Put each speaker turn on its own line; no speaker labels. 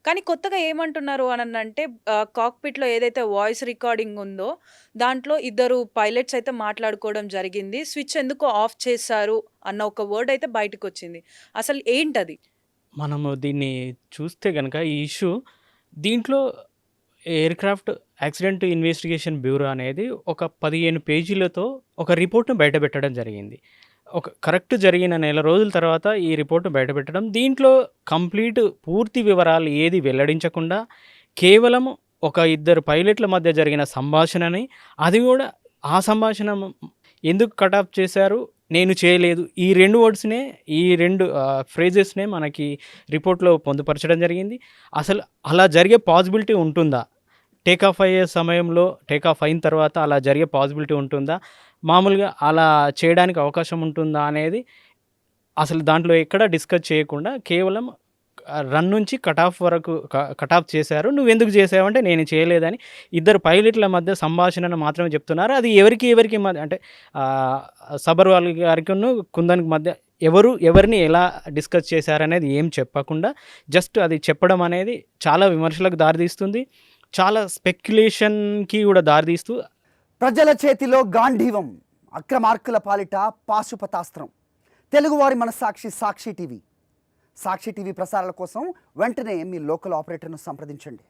కానీ కొత్తగా ఏమంటున్నారు అనంటే కాక్‌పిట్‌లో ఏదైతే వాయిస్ రికార్డింగ్ ఉందో, దాంట్లో ఇద్దరు పైలట్స్ అయితే మాట్లాడుకోవడం జరిగింది. స్విచ్ ఎందుకో ఆఫ్ చేశారు అన్న ఒక వర్డ్ అయితే బయటకొచ్చింది. అసలు ఏంటది?
మనము దీన్ని చూస్తే గనక ఈ ఇష్యూ దీంట్లో ఎయిర్‌క్రాఫ్ట్ యాక్సిడెంట్ ఇన్వెస్టిగేషన్ బ్యూరో అనేది ఒక 15 పేజీలతో ఒక రిపోర్ట్‌ను బయటపెట్టడం జరిగింది. ఒక కరెక్ట్ జరిగిన నెల రోజుల తర్వాత ఈ రిపోర్ట్‌ను బయటపెట్టడం. దీంట్లో పూర్తి వివరాలు ఏది వెల్లడించకుండా కేవలం ఒక ఇద్దరు పైలట్‌ల మధ్య జరిగిన సంభాషణని, అది గూడా ఆ సంభాషణ ఎందుకు కట్ ఆఫ్ చేశారు? నేను చేయలేదు. ఈ 2 వర్డ్స్‌నే ఈ 2 ఫ్రేజెస్‌నే మనకి రిపోర్ట్‌లో పొందుపరచడం జరిగింది. అసలు అలా జరిగే పాసిబిలిటీ ఉంటుందా? టేక్ ఆఫ్ అయ్యే సమయంలో, టేక్ ఆఫ్ అయిన తర్వాత అలా జరిగే పాసిబిలిటీ ఉంటుందా? మామూలుగా అలా చేయడానికి అవకాశం ఉంటుందా అనేది అసలు దాంట్లో ఎక్కడ డిస్కస్ చేయకుండా కేవలం రన్ నుంచి కట్ ఆఫ్ వరకు కట్ ఆఫ్ చేశారు. నువ్వెందుకు చేసావంటే నేను చేయలేదని ఇద్దరు పైలట్‌ల మధ్య సంభాషణను మాత్రమే చెప్తున్నారు. అది ఎవరికి మధ్య అంటే ఆహ్, సబర్వాల్ గారికిను, కుందన్‌కి మధ్య ఎవరిని ఎలా డిస్కస్ చేశారనేది ఏం చెప్పకుండా జస్ట్ అది చెప్పడం అనేది చాలా విమర్శలకు దారితీస్తుంది. చాలా స్పెక్యులేషన్‌కి కూడా దారితీస్తూ
ప్రజల చేతిలో గాంధీవం, అక్రమార్కుల పాలిట పాశుపతాస్త్రం. తెలుగువారి మనస్సాక్షి సాక్షి టీవీ. సాక్షి టీవీ ప్రసారాల కోసం వెంటనే మీ లోకల్ ఆపరేటర్ను సంప్రదించండి.